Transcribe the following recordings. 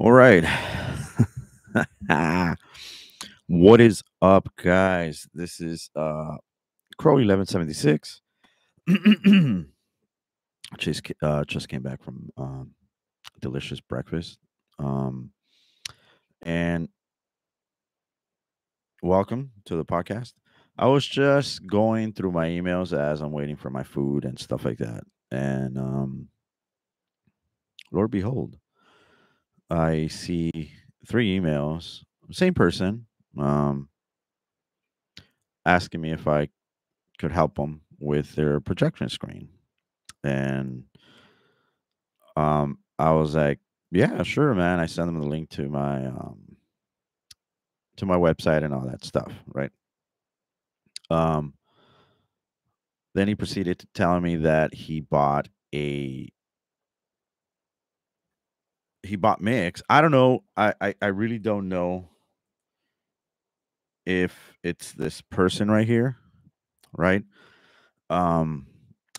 All right. What is up, guys? This is Crow 1176. Just came back from delicious breakfast. Um, and welcome to the podcast. I was just going through my emails as I'm waiting for my food and stuff like that. And Lord behold, I see three emails, same person, um, asking me if I could help them with their projection screen. And I was like, yeah, sure, man. I sent them the link to my website and all that stuff, right? Um, then he proceeded to tell me that he bought Mix. I don't know. I really don't know if it's this person right here, right? Um,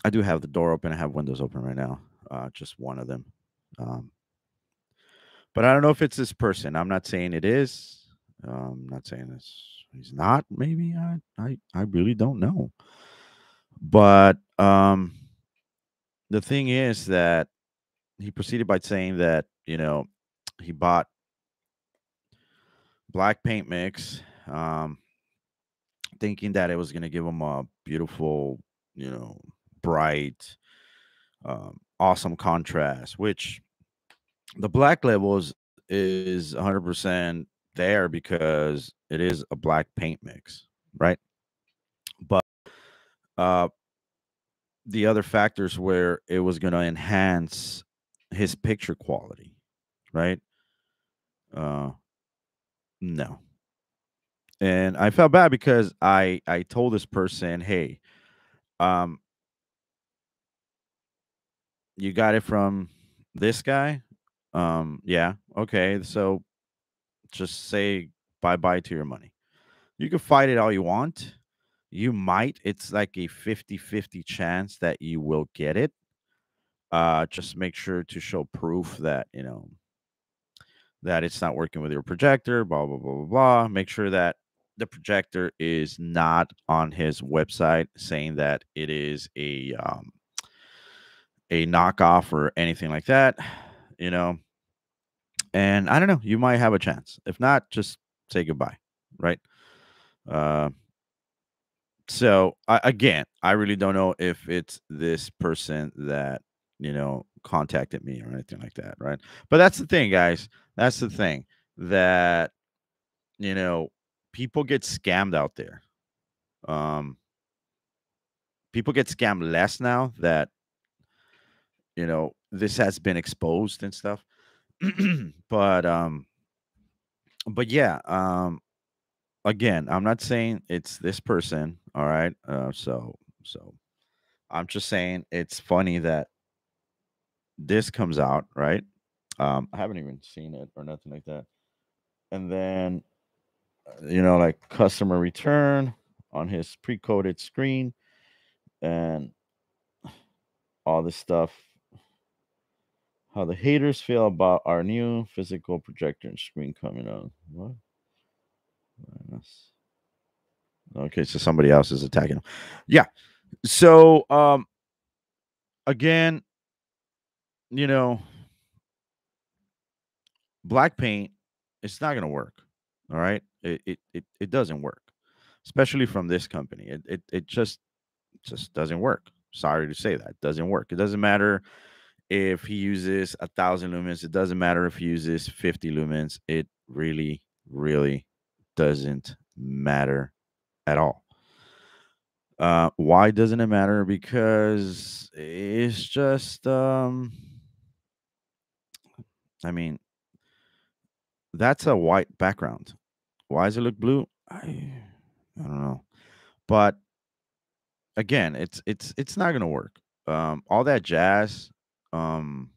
I do have the door open. I have windows open right now. Just one of them. Um, but I don't know if it's this person. I'm not saying it is. I'm not saying this. He's not. Maybe I really don't know. But the thing is that he proceeded by saying that he bought black paint mix, um, thinking that it was going to give him a beautiful, you know, bright, awesome contrast. Which the black is 100% there because it is a black paint mix, right? But uh, the other factors where it was going to enhance his picture quality, right? Uh, no. And I felt bad because I told this person, hey, um, you got it from this guy. Yeah, okay. So just say bye bye to your money. You can fight it all you want. You might. It's like a 50-50 chance that you will get it. Just make sure to show proof that that it's not working with your projector, blah, blah, blah, blah, blah. Make sure that the projector is not on his website saying that it is a knockoff or anything like that, you know. And I don't know, you might have a chance. If not, just say goodbye, right? Uh, again, I really don't know if it's this person that contacted me or anything like that, right? But that's the thing, guys. That's the thing that you know, people get scammed out there. Um, People get scammed less now that this has been exposed and stuff. but but yeah, again, I'm not saying it's this person. All right, so I'm just saying it's funny that this comes out, right? I haven't even seen it or nothing like that. And then like customer return on his pre-coded screen and all this stuff. How the haters feel about our new physical projector and screen coming out. What? Minus- Okay, so somebody else is attacking him. Yeah. So again, you know, black paint, it's not gonna work. All right. It doesn't work. Especially from this company. It just doesn't work. Sorry to say that. It doesn't work. It doesn't matter if he uses 1,000 lumens. It doesn't matter if he uses 50 lumens. It really, really doesn't matter at all. Why doesn't it matter? Because it's just, I mean, that's a white background. Why does it look blue? I don't know. But again, it's not gonna work. All that jazz, um,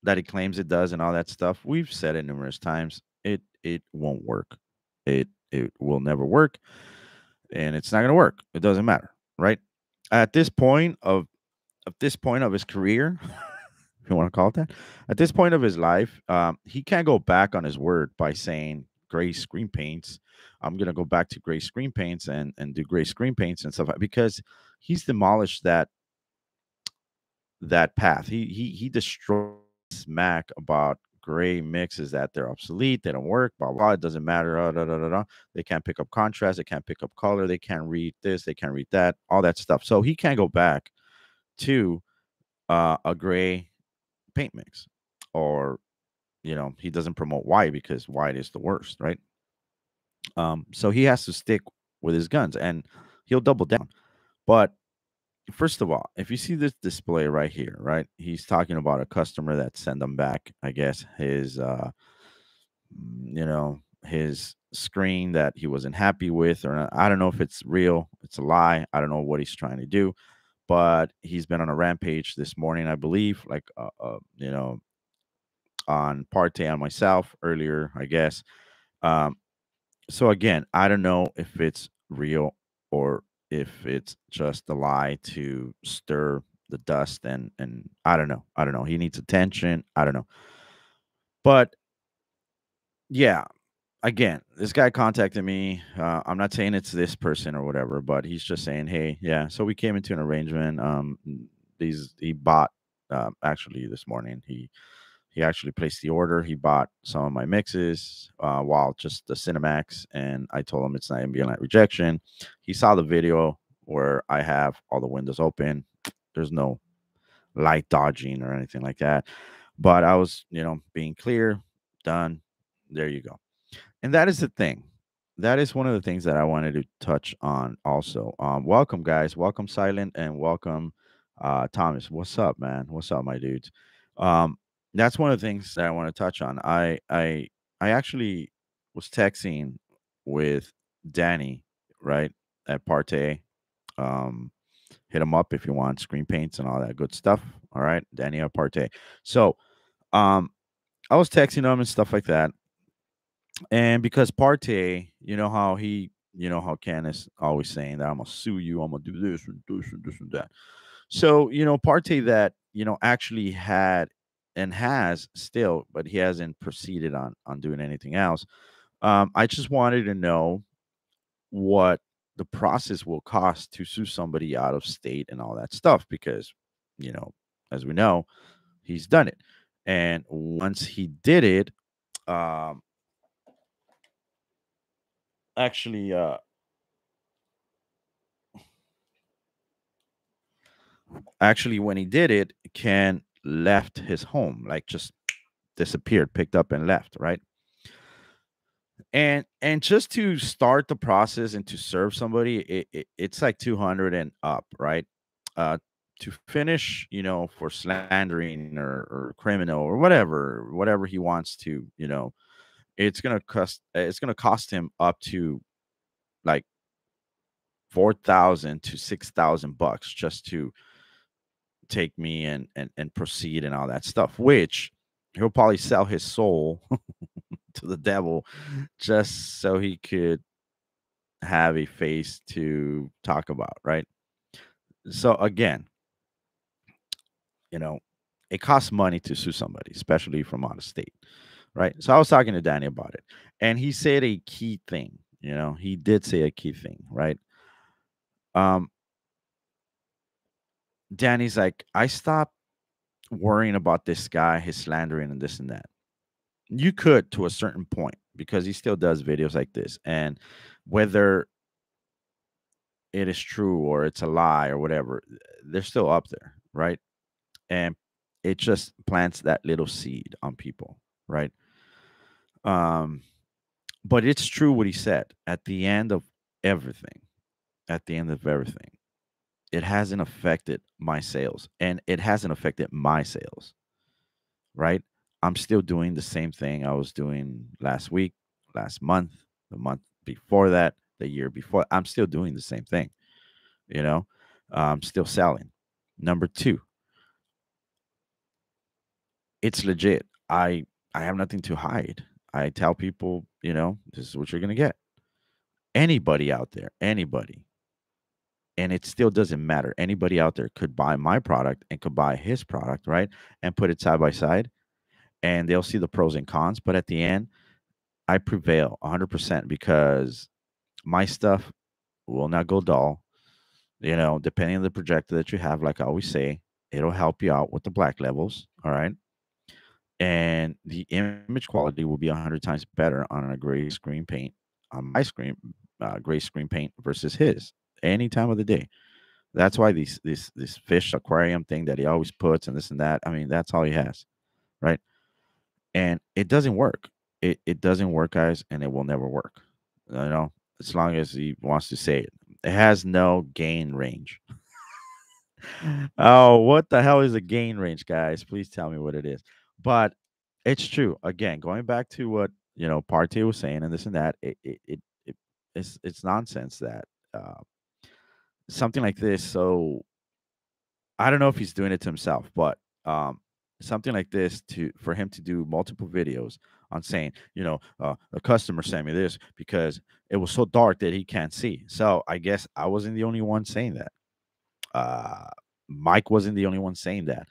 that he claims it does, and all that stuff. We've said it numerous times. It won't work. It will never work, and it's not gonna work. It doesn't matter, right? At this point of his career, if you want to call it that. At this point of his life, he can't go back on his word by saying gray screen paints. I'm gonna go back to gray screen paints and do gray screen paints and stuff because he's demolished that path. He destroyed smack about gray mixes that they're obsolete, they don't work, blah blah. It doesn't matter. Da, da, da, da. They can't pick up contrast, they can't pick up color, they can't read this, they can't read that, all that stuff. So he can't go back to a gray paint mix, or he doesn't promote white because white is the worst, right? So he has to stick with his guns and he'll double down. But first of all, if you see this display right here, right, he's talking about a customer that sent him back, I guess, his screen that he wasn't happy with, or not. I don't know if it's real, it's a lie. I don't know what he's trying to do, but he's been on a rampage this morning, I believe, like, on Parte on myself earlier, I guess. Um, so again, I don't know if it's real or if it's just a lie to stir the dust, and I don't know. I don't know. He needs attention. I don't know. But yeah, again, this guy contacted me. I'm not saying it's this person or whatever, but he's just saying, "Hey, yeah." So we came into an arrangement. These he bought, actually this morning. He actually placed the order. He bought some of my mixes, while just the Cinemax, and I told him it's not ambient rejection. He saw the video where I have all the windows open. There's no light dodging or anything like that. But I was, being clear, done. There you go. And that is the thing. That is one of the things that I wanted to touch on also. Welcome, guys. Welcome, Silent, and welcome, Thomas. What's up, man? What's up, my dudes? Um, that's one of the things that I want to touch on. I actually was texting with Danny, right, at Parte. Um, Hit him up if you want screen paints and all that good stuff. All right, Danny at Parte. So, um, I was texting him and stuff like that, and because Partey, how Ken is always saying that I'm gonna sue you, I'm gonna do this and this and this and that. So, Partey that, actually had and has still, but he hasn't proceeded on doing anything else. I just wanted to know what the process will cost to sue somebody out of state and all that stuff because, you know, as we know, he's done it. And once he did it, um, actually, when he did it, Ken left his home, like just disappeared, picked up and left, right? And just to start the process and to serve somebody, it's like 200 and up, right? Uh, to finish, for slandering or criminal or whatever he wants to, it's gonna cost him up to like 4,000 to 6,000 bucks just to take me and proceed and all that stuff, which he'll probably sell his soul to the devil just so he could have a face to talk about, right? So again, you know, it costs money to sue somebody, especially from out of state, right? So I was talking to Danny about it, and he said a key thing. He did say a key thing, right? Um, Danny's like, I stopped worrying about this guy, his slandering and this and that. You could to a certain point because he still does videos like this, and whether it is true or it's a lie or whatever, they're still up there, right? And it just plants that little seed on people, right? Um, but it's true what he said. At the end of everything, at the end of everything, it hasn't affected my sales, and it hasn't affected my sales, right? I'm still doing the same thing I was doing last week, last month, the month before that, the year before. I'm still doing the same thing, you know, still selling. Number two, it's legit. I have nothing to hide. I tell people, this is what you're gonna get. Anybody out there, anybody. and it still doesn't matter. Anybody out there could buy my product and could buy his product, right? And put it side by side, and they'll see the pros and cons. But at the end, I prevail 100% because my stuff will not go dull. Depending on the projector that you have, like I always say, it'll help you out with the black levels. All right. And the image quality will be 100 times better on a gray screen paint, on my screen, gray screen paint versus his any time of the day. That's why this fish aquarium thing that he always puts and this and that. I mean, that's all he has, right? And it doesn't work. It doesn't work, guys, and it will never work. As long as he wants to say it. It has no gain range. Oh, what the hell is a gain range, guys? Please tell me what it is. But it's true. Again, going back to what Partey was saying and this and that, it's nonsense that uh, something like this. So I don't know if he's doing it to himself, but something like this to for him to do multiple videos on saying, a customer sent me this because it was so dark that he can't see. So I guess I wasn't the only one saying that. Uh, Mike wasn't the only one saying that.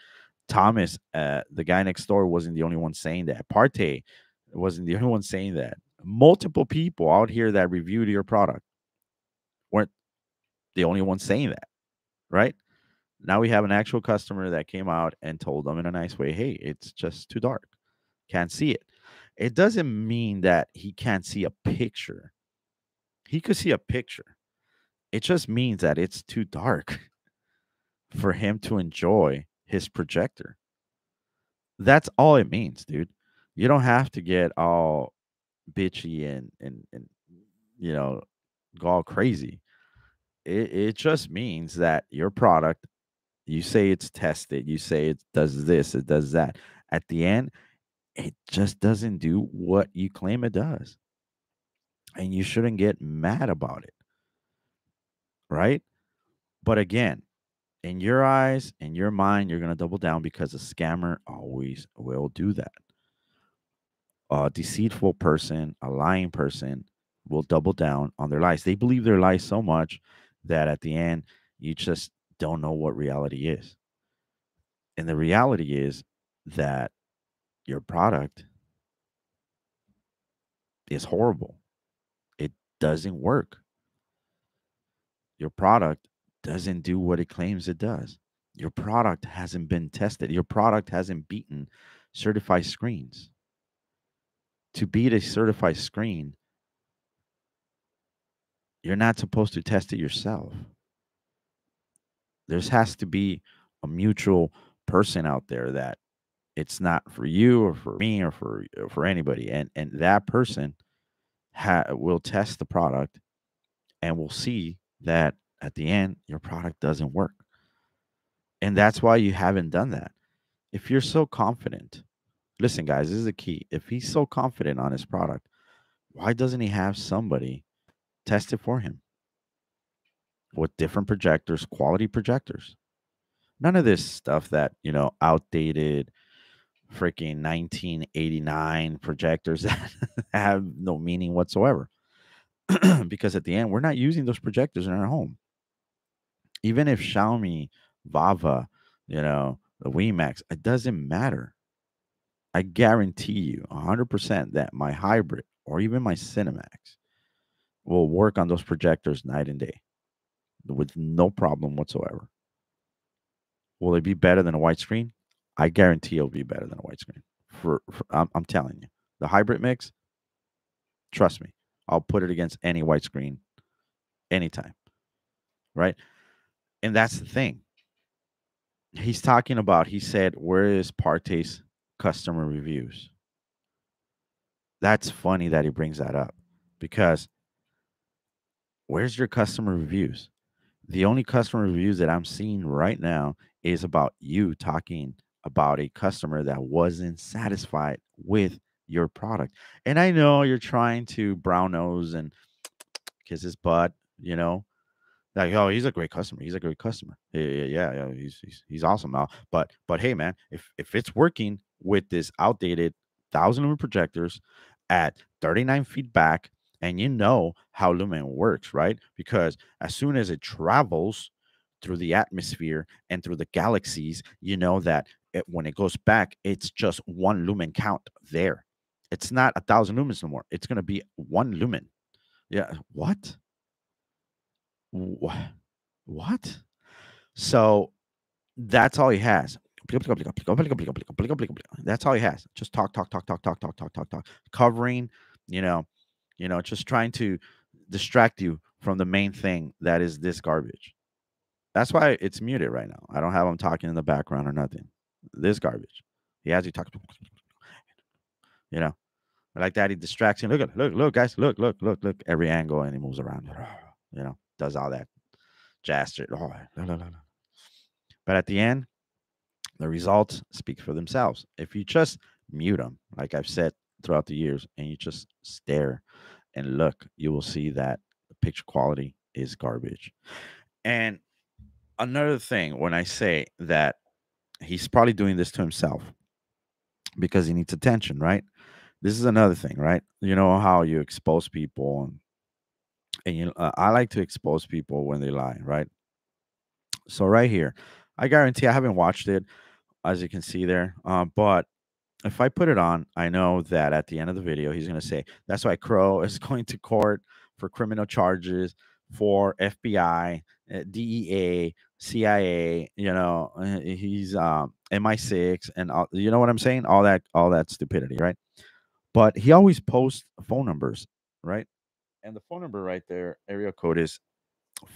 Thomas, the guy next door, wasn't the only one saying that. Partey wasn't the only one saying that. Multiple people out here that reviewed your product weren't the only one saying that, right? Now we have an actual customer that came out and told them in a nice way, hey, it's just too dark. Can't see it. It doesn't mean that he can't see a picture. He could see a picture. It just means that it's too dark for him to enjoy his projector. That's all it means, dude. You don't have to get all bitchy and you know go all crazy. It just means that your product, you say it's tested, you say it does this, it does that. At the end, it just doesn't do what you claim it does. And you shouldn't get mad about it, right? But again, in your eyes, in your mind, you're going to double down because a scammer always will do that. A deceitful person, a lying person will double down on their lies. They believe their lies so much that at the end, you just don't know what reality is. And the reality is that your product is horrible. It doesn't work. Your product doesn't do what it claims it does. Your product hasn't been tested. Your product hasn't beaten certified screens. To beat a certified screen, you're not supposed to test it yourself. There has to be a mutual person out there that it's not for you or for me or for anybody, and that person will test the product and will see that at the end your product doesn't work. And that's why you haven't done that. If you're so confident, listen, guys, this is the key. If he's so confident on his product, why doesn't he have somebody test it for him with different projectors, quality projectors? None of this stuff that, outdated freaking 1989 projectors that have no meaning whatsoever. Because at the end, we're not using those projectors in our home. Even if Xiaomi, Vava, the WiMAX, it doesn't matter. I guarantee you 100% that my hybrid or even my Cinemax will work on those projectors night and day with no problem whatsoever. Will it be better than a white screen? I guarantee it'll be better than a white screen. I'm telling you, the hybrid mix, trust me, I'll put it against any white screen anytime, right? And that's the thing. He's talking about, he said, where is Partey's customer reviews? That's funny that he brings that up because where's your customer reviews? The only customer reviews that I'm seeing right now is about you talking about a customer that wasn't satisfied with your product. And I know you're trying to brown nose and kiss his butt, like, oh, he's a great customer. He's a great customer. Yeah, yeah, yeah. He's awesome now. But hey, man, if it's working with this outdated 1,000 lumen projectors at 39 feet back And you know how lumen works, right? Because as soon as it travels through the atmosphere and through the galaxies, you know that when it goes back, it's just one lumen count there. It's not 1,000 lumens no more. It's going to be one lumen. Yeah. What? Wha- What? So that's all he has. That's all he has. Just talk, talk, talk, talk, talk, talk, talk, talk, talk. Covering, you know, just trying to distract you from the main thing that is this garbage. That's why it's muted right now. I don't have him talking in the background or nothing. This garbage. He has you talk, you know, like that. He distracts you. Look, guys, look. Every angle, and he moves around. Does all that jazz shit. But at the end, the results speak for themselves. If you just mute them, like I've said throughout the years, and you just stare and look, you will see that the picture quality is garbage. And another thing, when I say that he's probably doing this to himself because he needs attention, right? This is another thing, right? You know how you expose people, and I like to expose people when they lie, right? So right here, I guarantee I haven't watched it, as you can see there, but if I put it on, I know that at the end of the video, he's going to say, that's why Crow is going to court for criminal charges for FBI, DEA, CIA, he's MI6 and you know what I'm saying? All that stupidity, right? But he always posts phone numbers, right? And the phone number right there, area code is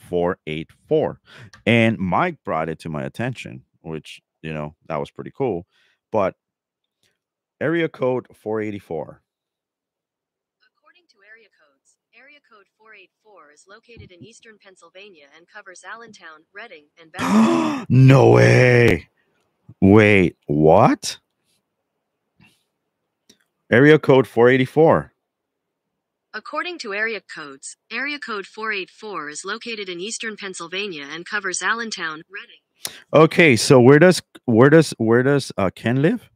484. And Mike brought it to my attention, which, that was pretty cool. But area code 484. According to area code 484 is located in eastern Pennsylvania and covers Allentown, Reading, and Bedford. No way. Wait, what? Area code 484. According to area code 484 is located in eastern Pennsylvania and covers Allentown, Reading. Okay, so where does Ken live?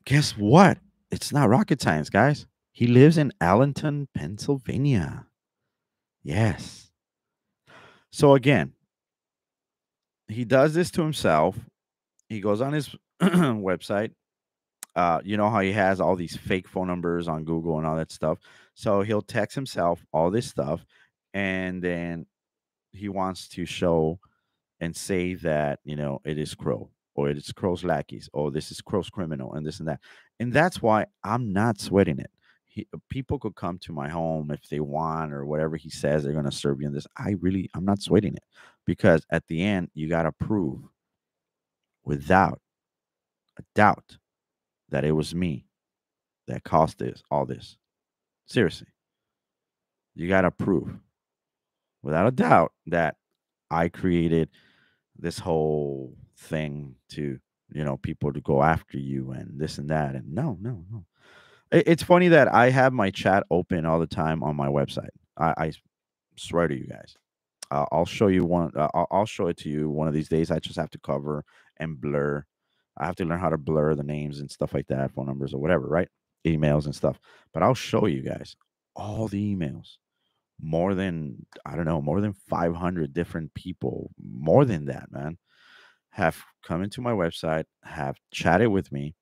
Guess what? It's not rocket science, guys. He lives in Allenton, Pennsylvania. Yes. So again, he does this to himself. He goes on his website. You know how he has all these fake phone numbers on Google and all that stuff. So he'll text himself all this stuff, and then he wants to show and say that it is Crow, or it is Crow's lackeys, or this is Crow's criminal, and this and that. And that's why I'm not sweating it. People could come to my home if they want, or whatever he says they're going to serve you in this. I'm not sweating it, because at the end you got to prove without a doubt that it was me that caused all this. Seriously, you got to prove without a doubt that I created this whole thing to people to go after you and this and that. And no, no, no. It's funny that I have my chat open all the time on my website. I swear to you guys. I'll show you one. I'll show it to you one of these days. I just have to cover and blur. I have to learn how to blur the names and stuff like that, phone numbers or whatever, right? Emails and stuff. But I'll show you guys all the emails. More than, I don't know, more than 500 different people, more than that, man, have come into my website, have chatted with me,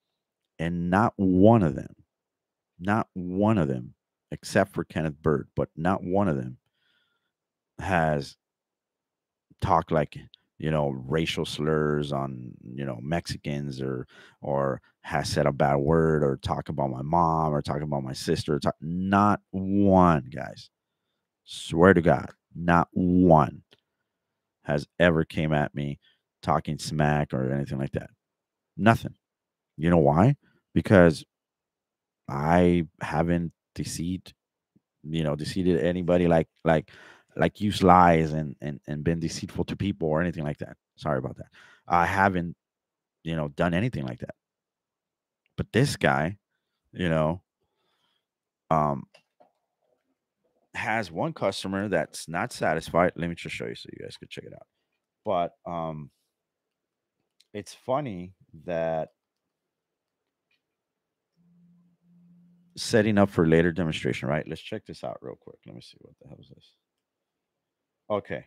and not one of them, except for Kenneth Bird, but not one of them has talked like racial slurs on Mexicans, or has said a bad word, or talk about my mom, or talk about my sister. Not one, guys. Swear to God, not one has ever came at me talking smack or anything like that. Nothing. You know why? Because I haven't deceived anybody, like use lies and been deceitful to people or anything like that. Sorry about that. I haven't, done anything like that. But this guy, you know, um, has one customer that's not satisfied. Let me just show you so you guys could check it out. But it's funny that setting up for later demonstration, right? Let's check this out real quick. Let me see what the hell is this. Okay.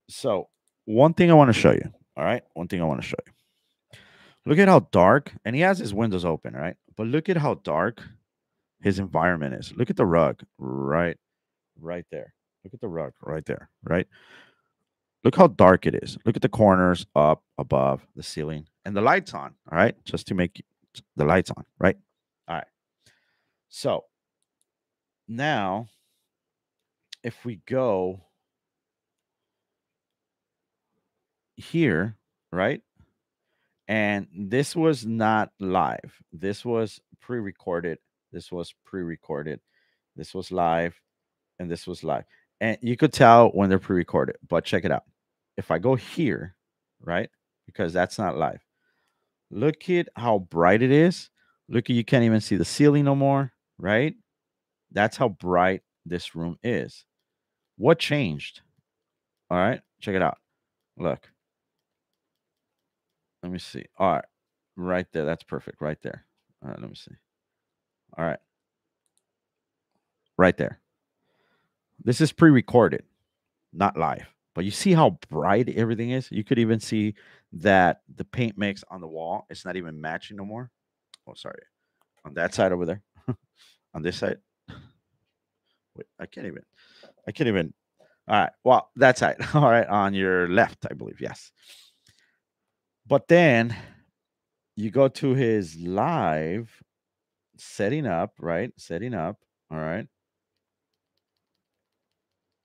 So, one thing I want to show you. All right. One thing I want to show you. Look at how dark, and he has his windows open, right? But look at how dark his environment is. Look at the rug right there. Look at the rug right there, right? Look how dark it is. Look at the corners up, above, the ceiling, and the lights on. All right. Just to make the lights on, right? All right. So now, if we go here, right? And this was not live. This was pre-recorded. This was pre-recorded. This was live, and this was live. And you could tell when they're pre-recorded. But check it out. If I go here, right? Because that's not live. Look at how bright it is. Look at, you can't even see the ceiling no more, right? That's how bright this room is. What changed? All right, check it out. Look. Let me see. All right. Right there. That's perfect. Right there. All right. Let me see. All right. Right there. This is pre recorded, not live. But you see how bright everything is? You could even see that the paint mix on the wall, it's not even matching no more. Oh, sorry. On that side over there. On this side. Wait, I can't even. I can't even. All right. Well, that side. All right. On your left, I believe. Yes. But then you go to his live setting up, right? Setting up. All right.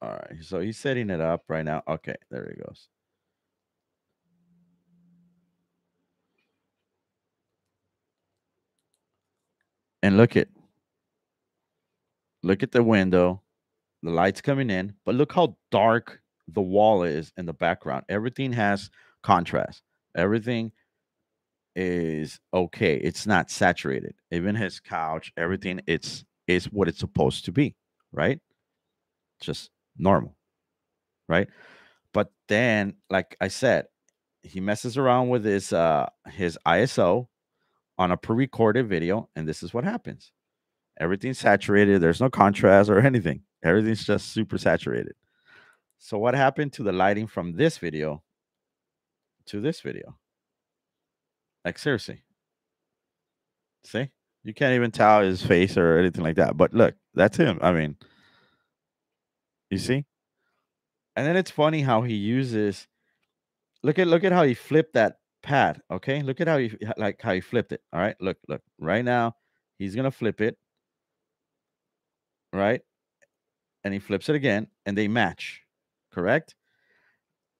All right. So he's setting it up right now. Okay. There he goes. And look at the window. The light's coming in, but look how dark the wall is in the background. Everything has contrast. Everything is okay. It's not saturated. Even his couch, everything it's is what it's supposed to be, right? Just normal, right? But then, like I said, he messes around with his ISO on a pre-recorded video, and this is what happens. Everything's saturated. There's no contrast or anything. Everything's just super saturated. So what happened to the lighting from this video to this video? Like seriously, see? You can't even tell his face or anything like that. But look, that's him. I mean, you see? And then it's funny how he uses look at how he flipped that pad, okay? Look at how he like how he flipped it. All right? Look. Right now, he's going to flip it, right? And he flips it again and they match. Correct?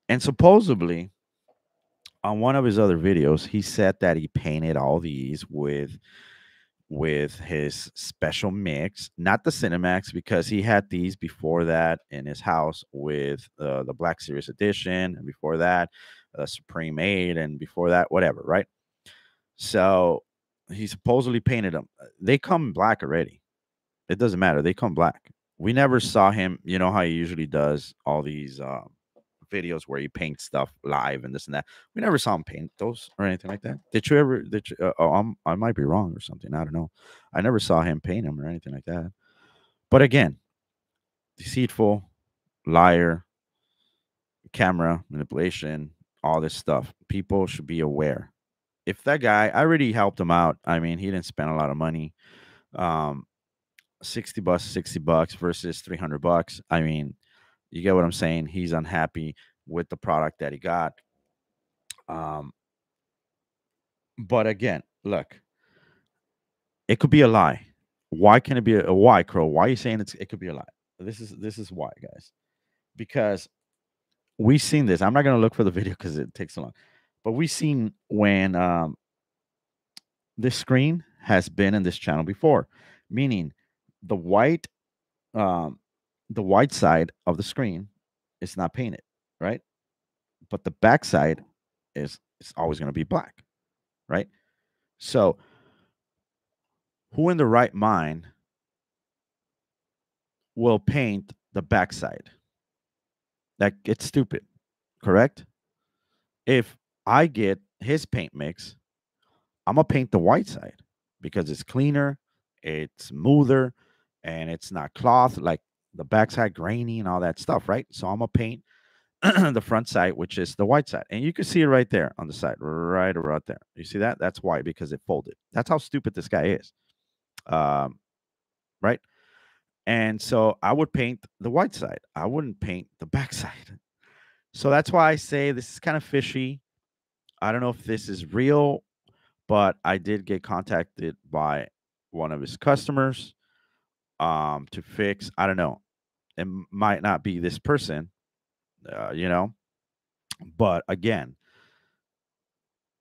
And supposedly on one of his other videos, he said that he painted all these with his special mix, not the Cinemax, because he had these before that in his house with the Black Series Edition, and before that, Supreme 8, and before that, whatever, right? So he supposedly painted them. They come black already. It doesn't matter. They come black. We never saw him. You know how he usually does all these videos where he paints stuff live and this and that. We never saw him paint those or anything like that. Did you ever? Did you? Oh, I might be wrong or something. I don't know. I never saw him paint them or anything like that. But again, deceitful, liar, camera manipulation, all this stuff. People should be aware. If that guy, I already helped him out. I mean, he didn't spend a lot of money. Um, $60, $60 versus $300. I mean, you get what I'm saying. He's unhappy with the product that he got. Um, but again, look, it could be a lie. Why can it be a why, Crow? Why are you saying it could be a lie? This is why, guys. Because we've seen this. I'm not gonna look for the video because it takes so long. But we've seen when this screen has been in this channel before, meaning the white um, the white side of the screen is not painted, right? But the back side is it's always going to be black, right? So who in the right mind will paint the backside? That it's stupid, correct? If I get his paint mix, I'm gonna paint the white side. because it's cleaner, it's smoother, and it's not cloth like the backside grainy and all that stuff, right? So I'm gonna paint the front side, which is the white side, and you can see it right there on the side, right there. You see that? That's white because it folded. That's how stupid this guy is, um, right? And so I would paint the white side. I wouldn't paint the back side. So that's why I say this is kind of fishy. I don't know if this is real, but I did get contacted by one of his customers to fix. I don't know. It might not be this person, you know, but again,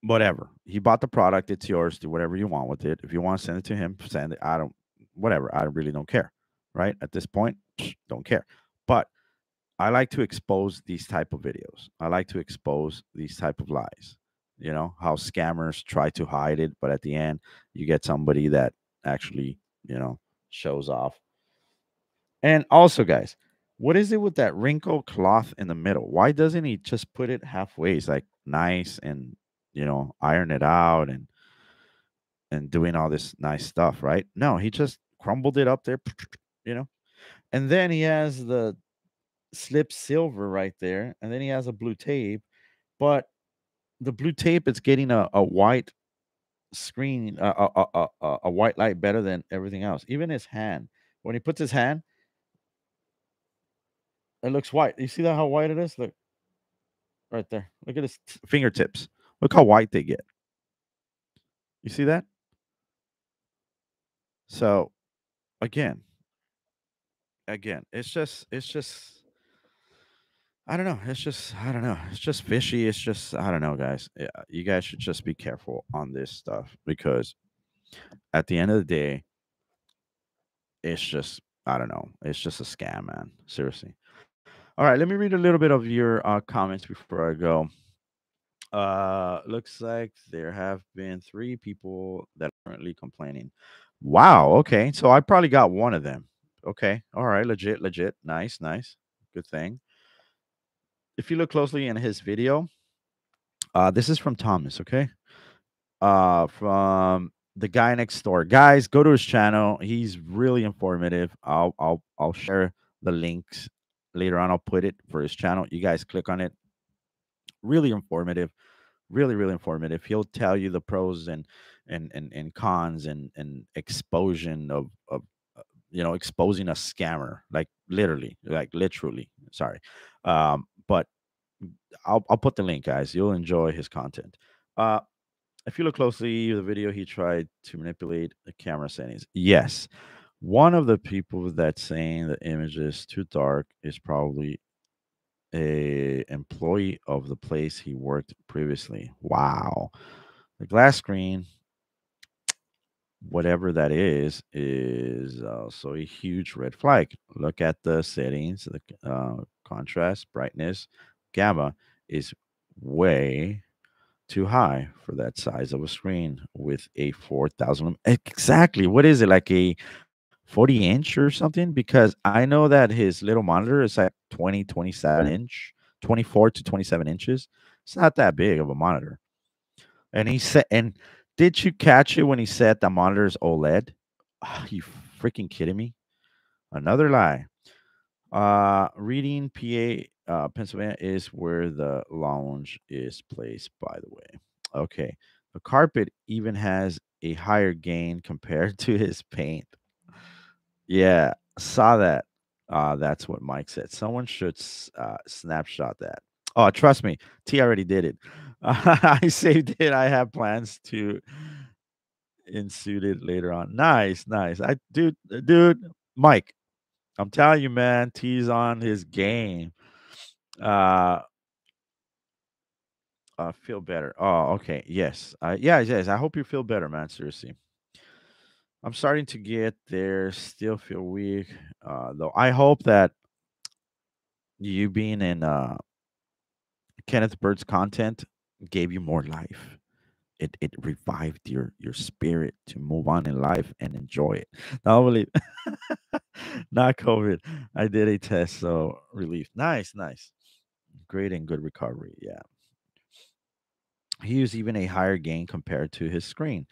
whatever. He bought the product. It's yours. Do whatever you want with it. If you want to send it to him, send it. I don't, whatever. I really don't care. Right at this point, don't care. But I like to expose these type of videos. I like to expose these type of lies. You know how scammers try to hide it, but at the end, you get somebody that actually, shows off. And also, guys, what is it with that wrinkle cloth in the middle? Why doesn't he just put it halfway? It's like nice and iron it out and doing all this nice stuff, right? No, he just crumbled it up there, you know. And then he has the slip silver right there, and then he has a blue tape, but the blue tape it's getting a white screen, a white light better than everything else. Even his hand, when he puts his hand, it looks white. You see that how white it is? Look right there. Look at his fingertips. Look how white they get. You see that? So again, it's just I don't know. It's just I don't know. It's just fishy. It's just I don't know, guys. Yeah, you guys should just be careful on this stuff because at the end of the day, it's just I don't know. It's just a scam, man. Seriously. All right, let me read a little bit of your comments before I go. Looks like there have been three people that are currently complaining. Wow. Okay, so I probably got one of them. Okay. All right. Legit. Legit. Nice. Nice. Good thing. If you look closely in his video, this is from Thomas. Okay. From the guy next door. Guys, go to his channel. He's really informative. I'll share the links later on. I'll put it for his channel. You guys click on it. Really informative. Really informative. He'll tell you the pros and cons and exposure of exposing a scammer, like literally. Sorry. But I'll put the link, guys. You'll enjoy his content. Uh, if you look closely, the video he tried to manipulate the camera settings. Yes, one of the people that's saying the image is too dark is probably a employee of the place he worked previously. Wow, the glass screen, whatever that is also a huge red flag. Look at the settings, the contrast, brightness, gamma is way too high for that size of a screen with a 4,000. Exactly. What is it, like a 40-inch or something? Because I know that his little monitor is like 20, 27-inch, 24 to 27 inches. It's not that big of a monitor. And he said, and did you catch it when he said the monitor is OLED? Are you freaking kidding me? Another lie. Reading PA, Pennsylvania is where the lounge is placed, by the way. Okay. The carpet even has a higher gain compared to his paint. Yeah, saw that. That's what Mike said. Someone should snapshot that. Oh, trust me, T already did it. I saved it. I have plans to insert it later on. Nice, nice. Dude, Mike. I'm telling you, man, T's on his game. Uh, feel better. Oh, okay. Yes. Yes. I hope you feel better, man. Seriously. I'm starting to get there. Still feel weak. Though I hope that you being in Kenneth Bird's content gave you more life. It revived your spirit to move on in life and enjoy it. Not only not COVID. I did a test, so relief. Nice, nice. Great and good recovery. Yeah. He used even a higher gain compared to his screen.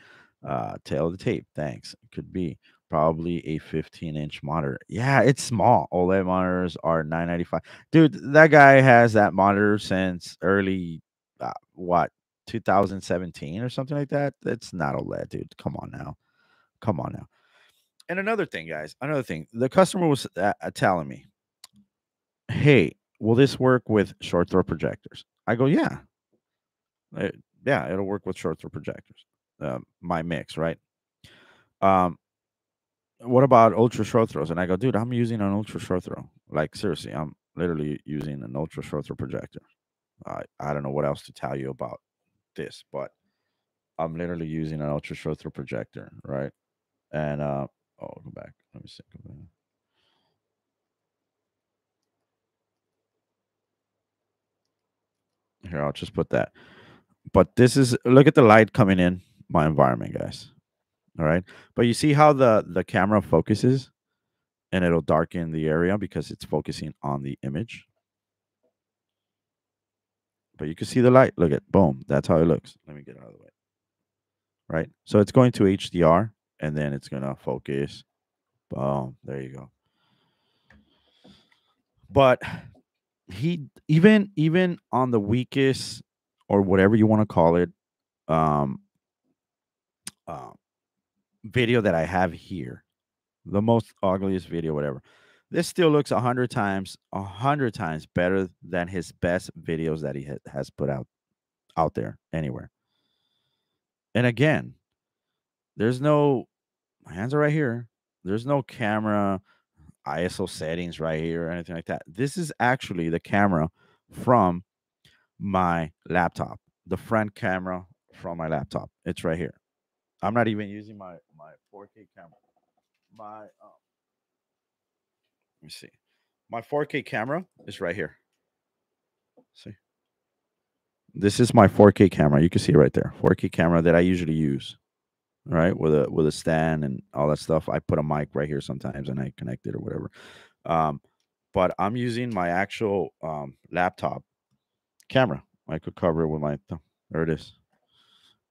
Tail of the tape. Thanks. It could be probably a 15-inch monitor. Yeah, it's small. OLED monitors are 995. Dude, that guy has that monitor since early what 2017 or something like that. It's not OLED, dude. Come on now. Come on now. And another thing, guys. Another thing. The customer was telling me, "Hey, will this work with short throw projectors?" I go, "Yeah, uh, yeah, it'll work with short throw projectors. My mix, right? Um, what about ultra short throws?" And I go, "Dude, I'm using an ultra short throw. Like seriously, I'm literally using an ultra short throw projector. I don't know what else to tell you about this, but I'm literally using an ultra short throw projector, right? And oh, go back. Let me see. Go back. Here, I'll just put that. But this is look at the light coming in my environment, guys. All right. But you see how the camera focuses and it'll darken the area because it's focusing on the image. But you can see the light. Look at boom. That's how it looks. Let me get out of the way. Right. So it's going to HDR and then it's gonna focus. Boom. There you go. But he even on the weakest or whatever you want to call it, um, uh, video that I have here, the most ugliest video, whatever. This still looks 100 times better than his best videos that he has put out there anywhere. And again, there's no my hands are right here. There's no camera ISO settings right here or anything like that. This is actually the camera from my laptop, the front camera from my laptop. It's right here. I'm not even using my 4K camera. My let me see. My 4K camera is right here. See, this is my 4K camera. You can see it right there. 4K camera that I usually use, right? With a stand and all that stuff. I put a mic right here sometimes and I connect it or whatever. Um, but I'm using my actual laptop camera. I could cover it with my thumb. There it is.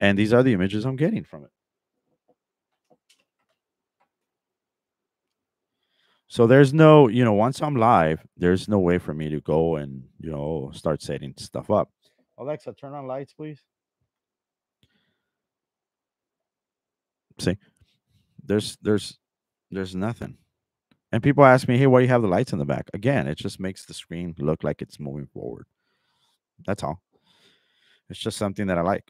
And these are the images I'm getting from it. So there's no, once I'm live, there's no way for me to go and, start setting stuff up. Alexa, turn on lights, please. See, there's nothing. And people ask me, "Hey, why do you have the lights in the back?" Again, it just makes the screen look like it's moving forward. That's all. It's just something that I like.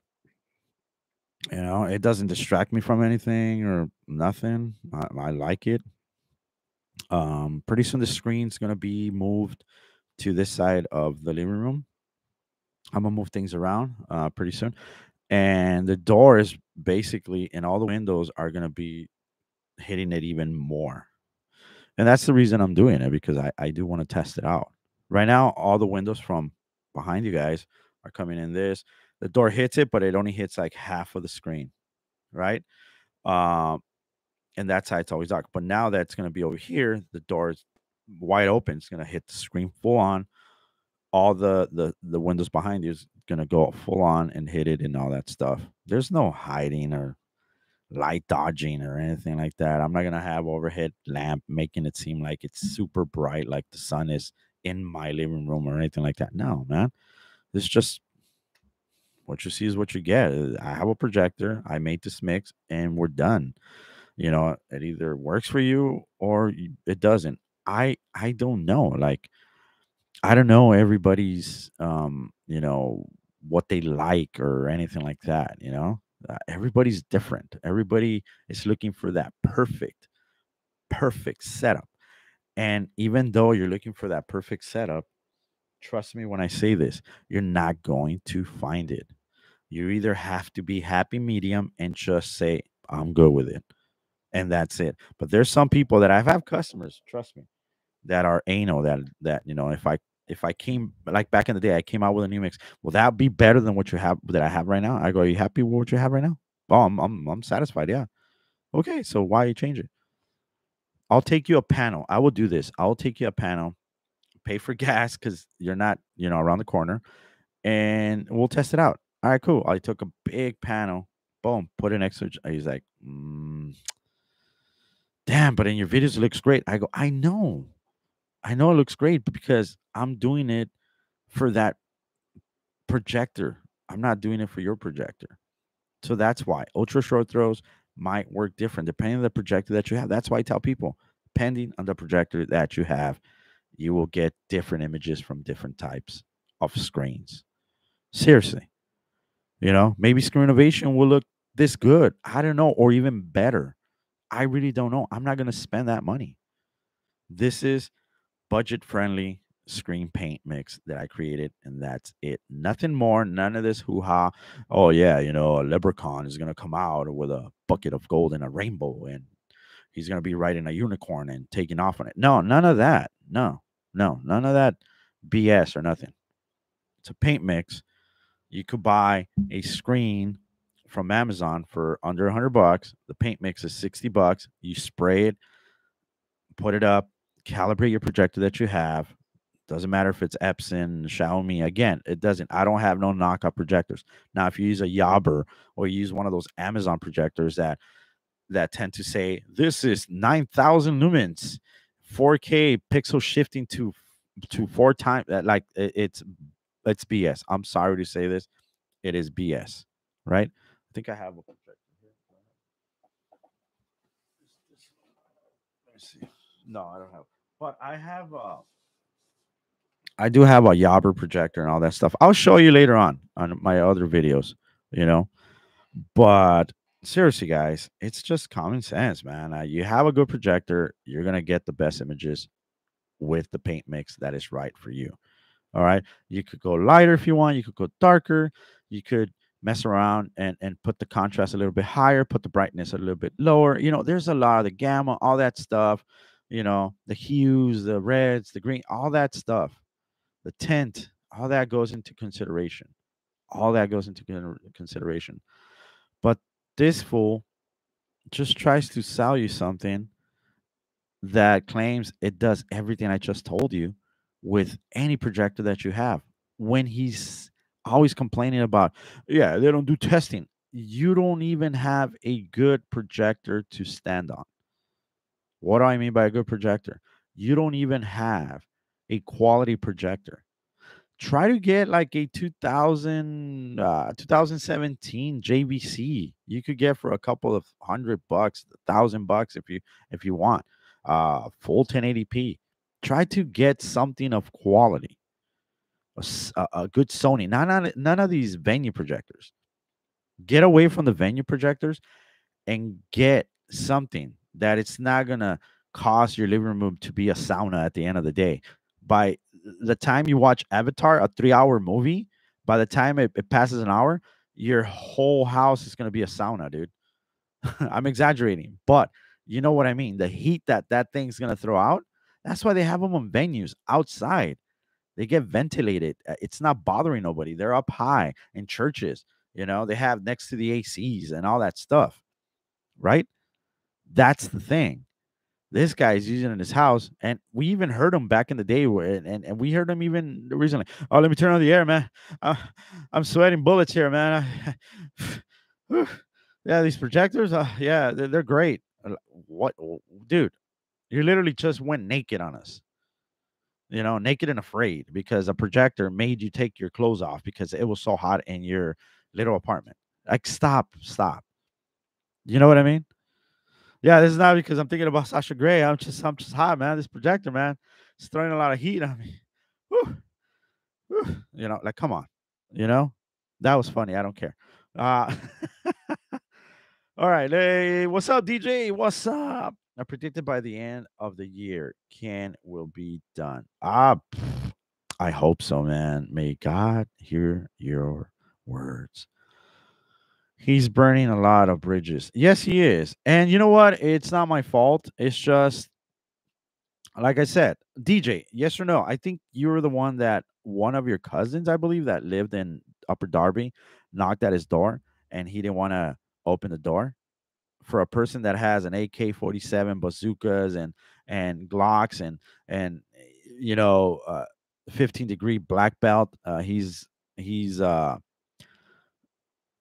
It doesn't distract me from anything or nothing. I like it. Pretty soon the screen's gonna be moved to this side of the living room. I'm gonna move things around pretty soon, and the door is basically, and all the windows are gonna be hitting it even more. And that's the reason I'm doing it because I do want to test it out. Right now, all the windows from behind you guys are coming in this. The door hits it, but it only hits like half of the screen, right? Um, and that side's always dark. But now that's going to be over here, the door is wide open. It's going to hit the screen full on. All the windows behind you is going to go full on and hit it and all that stuff. There's no hiding or light dodging or anything like that. I'm not gonna have overhead lamp making it seem like it's super bright, like the sun is in my living room or anything like that. No, man. It's just what you see is what you get. I have a projector. I made this mix, and we're done. It either works for you or it doesn't. I don't know. Like I don't know everybody's what they like or anything like that. Everybody's different. Everybody is looking for that perfect setup. And even though you're looking for that perfect setup, trust me when I say this, you're not going to find it. You either have to be happy medium and just say, I'm good with it. And that's it. But there's some people that I've have customers, trust me, that are anal that if I came like back in the day, I came out with a new mix. Will that be better than what you have that I have right now? I go, are you happy with what you have right now? Oh, I'm satisfied. Yeah. Okay. So why you change it? I'll take you a panel. I will do this. I'll take you a panel, pay for gas because you're not, around the corner, and we'll test it out. All right, cool. I took a big panel, Boom, put an extra. He's like, damn, but in your videos it looks great. I go, I know it looks great, but because I'm doing it for that projector. I'm not doing it for your projector. So that's why ultra short throws might work different depending on the projector that you have. That's why I tell people, depending on the projector that you have, you will get different images from different types of screens. Seriously, maybe screen innovation will look this good. I don't know, or even better. I really don't know. I'm not going to spend that money. This is budget friendly screen paint mix that I created, and that's it. Nothing more, none of this hoo ha. Oh, yeah, a leprechaun is going to come out with a bucket of gold and a rainbow, and he's going to be riding a unicorn and taking off on it. No, none of that. No, no, none of that BS or nothing. It's a paint mix. You could buy a screen from Amazon for under $100. The paint mix is $60. You spray it, put it up, calibrate your projector that you have. Doesn't matter if it's Epson, Xiaomi. Again, it doesn't. I don't have no knockoff projectors. Now, if you use a Yabber or you use one of those Amazon projectors that tend to say this is 9,000 lumens, 4K pixel shifting to four times, it's BS. I'm sorry to say this, it is BS. Right? I think I have a projector here. Let me see. No, I don't have. But I do have a Yabber projector and all that stuff. I'll show you later on my other videos, you know. But seriously, guys, it's just common sense, man. You have a good projector, you're gonna get the best images with the paint mix that is right for you. All right, you could go lighter if you want. You could go darker. You could mess around and put the contrast a little bit higher, put the brightness a little bit lower. There's a lot of the gamma, all that stuff. The hues, the reds, the green, all that stuff, the tint, all that goes into consideration. All that goes into consideration. But this fool just tries to sell you something that claims it does everything I just told you with any projector that you have. When he's always complaining about, yeah, they don't do testing. You don't even have a good projector to stand on. What do I mean by a good projector? You don't even have a quality projector. Try to get like a 2017 JVC. You could get for a couple of $100, $1,000 if you want. Full 1080p. Try to get something of quality. A good Sony. None of these venue projectors. Get away from the venue projectors and get something that it's not gonna cause your living room to be a sauna at the end of the day. By the time you watch Avatar, a 3 hour movie, by the time it passes an hour, your whole house is gonna be a sauna, dude. I'm exaggerating, but you know what I mean. The heat that thing's gonna throw out. That's why they have them on venues outside. They get ventilated. It's not bothering nobody. They're up high in churches. They have next to the ACs and all that stuff, right? That's the thing. This guy is using it in his house, and we even heard him back in the day, and we heard him even recently. Oh, let me turn on the air, man. Uh, I'm sweating bullets here, man. Yeah, these projectors, yeah, they're great. What, dude? You literally just went naked on us. Naked and afraid because a projector made you take your clothes off because it was so hot in your little apartment. Like, stop. You know what I mean? Yeah, this is not because I'm thinking about Sasha Grey. I'm just hot, man. This projector, man, it's throwing a lot of heat on me. Whew, whew. Like, come on. That was funny. I don't care. Uh, all right. Hey, what's up, DJ? What's up? I predicted by the end of the year, Ken will be done. I hope so, man. May God hear your words. He's burning a lot of bridges. Yes, he is. And you know what? It's not my fault. It's just like I said, DJ, yes or no? I think you were the one that one of your cousins, I believe, that lived in Upper Darby, knocked at his door and he didn't want to open the door. For a person that has an AK-47 bazookas and Glocks and 15-degree black belt, he's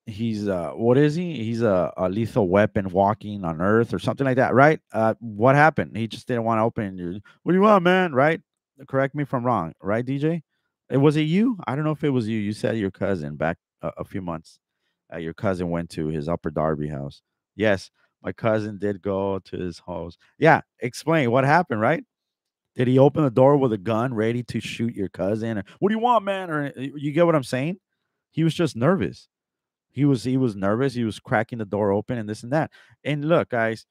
he's what is he? He's a lethal weapon walking on Earth or something like that, right? What happened? He just didn't want to open. What do you want, man? Right? Correct me if I'm wrong, right, DJ? Was it you? I don't know if it was you. You said your cousin back a few months. Your cousin went to his Upper Darby house. Yes, my cousin did go to his house. Yeah, explain what happened, right? Did he open the door with a gun, ready to shoot your cousin? Or, what do you want, man? Or you get what I'm saying? He was just nervous. He was nervous. He was cracking the door open and this and that. And look, guys,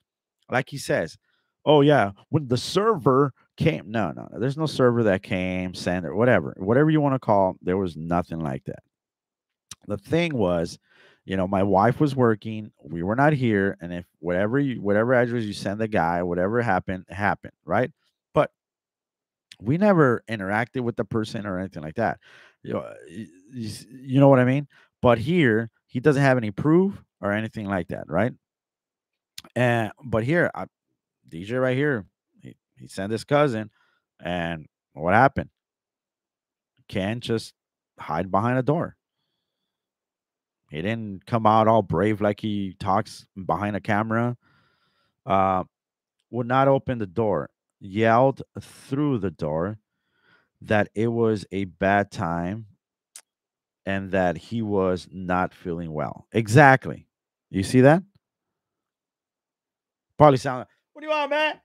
like he says, oh yeah, when the server came, no, no, no, there's no server that came, sender, whatever you want to call. There was nothing like that. The thing was, my wife was working. We were not here, and if whatever address you send the guy, whatever happened, happened, right? But we never interacted with the person or anything like that. You know what I mean? But here, he doesn't have any proof or anything like that, right? And but here, DJ right here, he sent his cousin, and what happened? Ken just hide behind a door. He didn't come out all brave like he talks behind a camera. Uh, would not open the door. Yelled through the door that it was a bad time and that he was not feeling well. Exactly. You see that? Probably sound like, what do you want, man?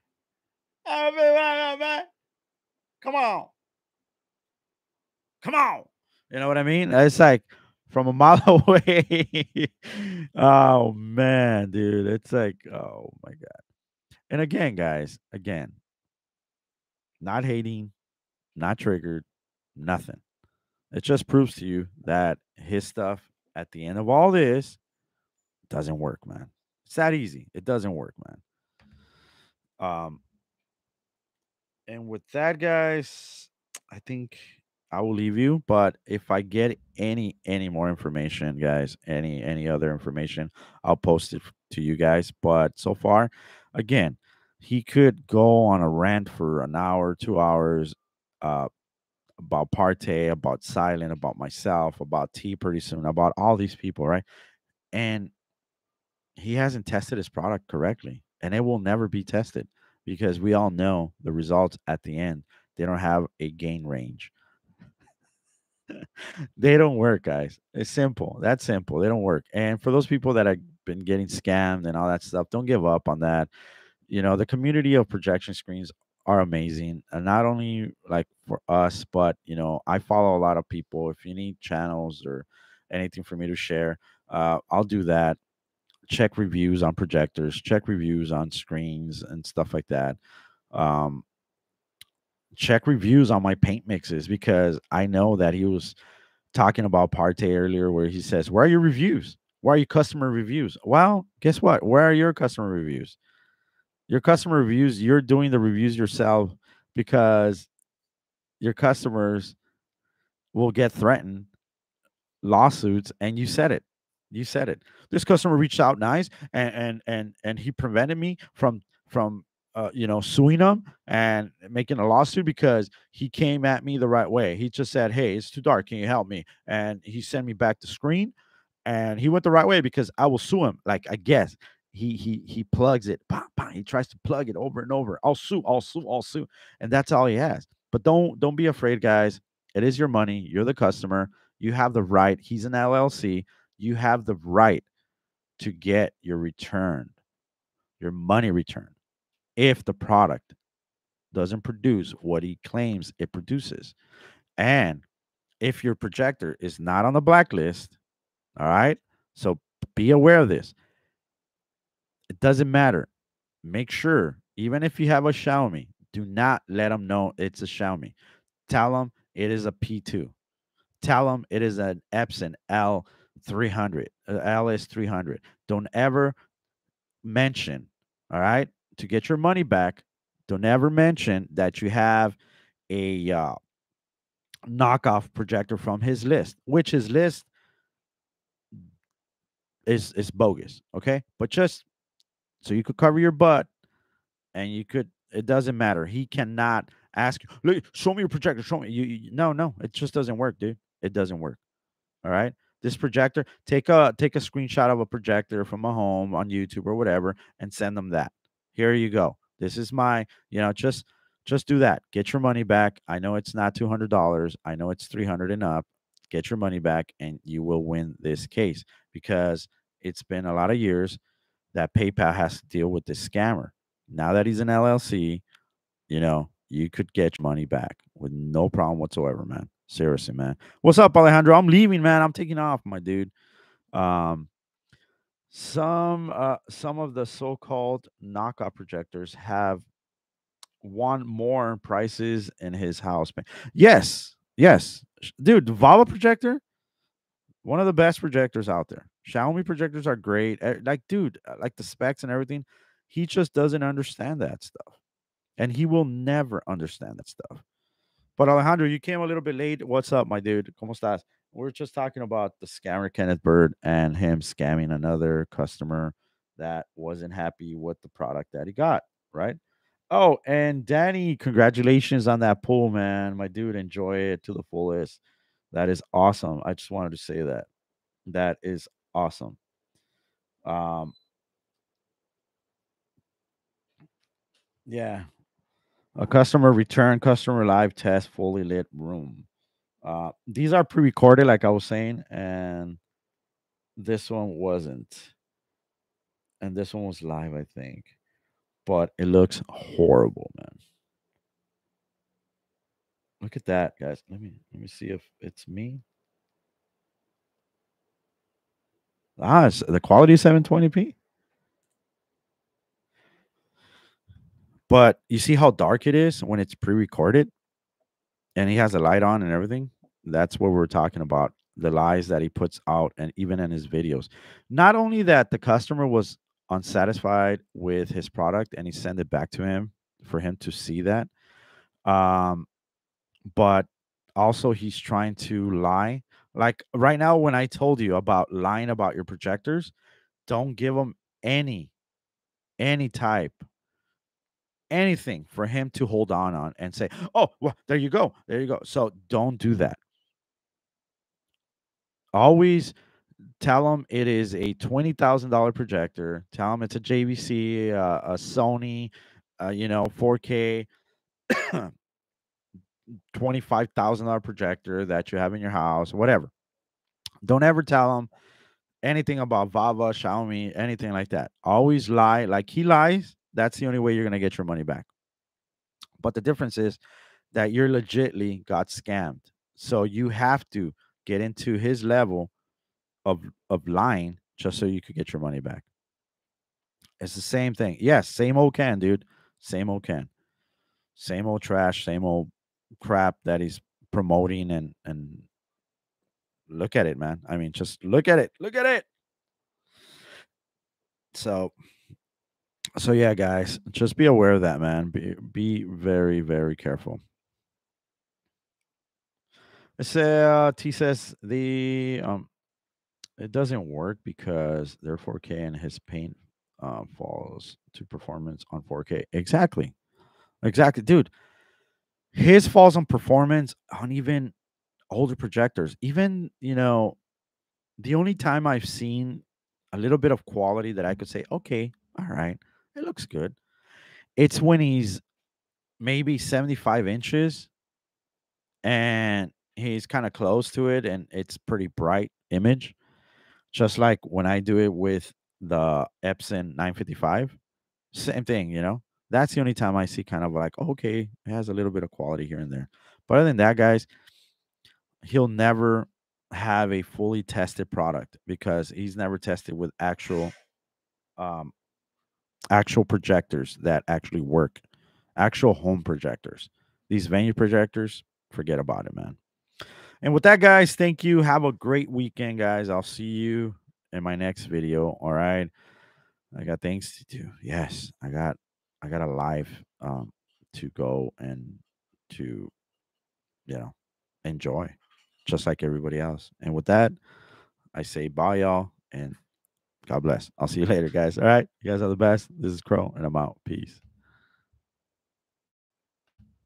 Man? Come on. Come on. You know what I mean? It's like from a mile away. Oh man, dude. It's like, oh my god. And again, guys, again, not hating, not triggered, nothing. It just proves to you that his stuff at the end of all this doesn't work, man. It's that easy. It doesn't work, man. Um, and with that, guys, I think I will leave you. But if I get any more information, guys, any other information, I'll post it to you guys. But so far, again, he could go on a rant for an hour, 2 hours, uh, about Partey, about Silent, about myself, about T pretty soon, about all these people, right? And he hasn't tested his product correctly, and it will never be tested because we all know the results at the end. They don't have a gain range. They don't work, guys. It's simple. That's simple. They don't work. And for those people that have been getting scammed and all that stuff, don't give up on that. The community of projection screens are amazing, and not only like for us, but I follow a lot of people. If you need channels or anything for me to share, I'll do that. Check reviews on projectors, check reviews on screens and stuff like that. um Check reviews on my paint mixes because I know that he was talking about Partey earlier where he says, where are your reviews? Where are your customer reviews? Well, guess what? Where are your customer reviews? Your customer reviews, you're doing the reviews yourself because your customers will get threatened, lawsuits, and you said it. You said it. This customer reached out nice, and he prevented me from suing him and making a lawsuit because he came at me the right way. He just said, "Hey, it's too dark. Can you help me?" And he sent me back the screen, and he went the right way because I will sue him. Like I guess he plugs it. Bah, bah, he tries to plug it over and over. I'll sue. I'll sue. I'll sue. And that's all he has. But don't be afraid, guys. It is your money. You're the customer. You have the right. He's an LLC. You have the right to get your return, your money returned, if the product doesn't produce what he claims it produces. And if your projector is not on the blacklist, all right? So be aware of this. It doesn't matter. Make sure, even if you have a Xiaomi, do not let them know it's a Xiaomi. Tell them it is a P2. Tell them it is an Epson L300, LS300. Don't ever mention, all right, to get your money back, don't ever mention that you have a knockoff projector from his list, which his list is bogus, okay? But just so you could cover your butt and you could, it doesn't matter. He cannot ask you, look, show me your projector, show me. No, no, it just doesn't work, dude. It doesn't work. All right. this projector. Take a screenshot of a projector from a home on YouTube or whatever, and send them that. Here you go. This is my, just do that. Get your money back. I know it's not $200. I know it's 300 and up. Get your money back, and you will win this case because it's been a lot of years that PayPal has to deal with this scammer. Now that he's an LLC, you could get your money back with no problem whatsoever, man. Seriously, man. What's up, Alejandro? I'm leaving, man. I'm taking off, my dude. Um, some of the so-called knockoff projectors have won more prices in his house. Yes, yes, dude. The Vava projector, one of the best projectors out there. Xiaomi projectors are great. Like, dude, like the specs and everything. He just doesn't understand that stuff, and he will never understand that stuff. But Alejandro, you came a little bit late. What's up, my dude? ¿Cómo estás? We're just talking about the scammer Kenneth Bird and him scamming another customer that wasn't happy with the product that he got, right? Oh, and Danny, congratulations on that pool, man. My dude, enjoy it to the fullest. That is awesome. I just wanted to say that. That is awesome. Um, yeah. A customer return, customer live test, fully lit room. These are pre-recorded, like I was saying, and this one wasn't, and this one was live, I think. But it looks horrible, man. Look at that, guys. Let me see if it's me. The quality is 720p, but you see how dark it is when it's pre-recorded, and he has a light on and everything. That's what we're talking about. The lies that he puts out, and even in his videos. Not only that, the customer was unsatisfied with his product, and he sent it back to him for him to see that. Um, but also he's trying to lie. Like right now, when I told you about lying about your projectors, don't give him any type, anything for him to hold on and say, "Oh, well, there you go, there you go." So don't do that. Always tell him it is a $20,000 projector. Tell him it's a JVC, a Sony, 4K, $25,000 projector that you have in your house, whatever. Don't ever tell him anything about Vava, Xiaomi, anything like that. Always lie. Like he lies, that's the only way you're gonna get your money back. But the difference is that you're legitly got scammed. So you have to get into his level of lying just so you could get your money back. It's the same thing. Yes, same old can, dude. Same old can. Same old trash, same old crap that he's promoting and look at it, man. I mean, just look at it. Look at it. So yeah, guys, just be aware of that, man. Be very, very careful. T says it doesn't work because they're 4K and his paint falls to performance on 4K. Exactly. Exactly. Dude, his falls on performance on even older projectors. Even, the only time I've seen a little bit of quality that I could say, okay, all right, it looks good. It's when he's maybe 75 inches and he's kind of close to it and it's pretty bright image. Just like when I do it with the Epson 955, same thing, That's the only time I see kind of like, okay, it has a little bit of quality here and there. But other than that, guys, he'll never have a fully tested product because he's never tested with um actual projectors that actually work, actual home projectors. These venue projectors, forget about it, man. And with that, guys, thank you. Have a great weekend, guys. I'll see you in my next video. All right. I got things to do. Yes, I got a live to go and to, you know, enjoy just like everybody else. And with that, I say bye, y'all, and God bless. I'll see you later, guys. All right. You guys are the best. This is Crow, and I'm out. Peace.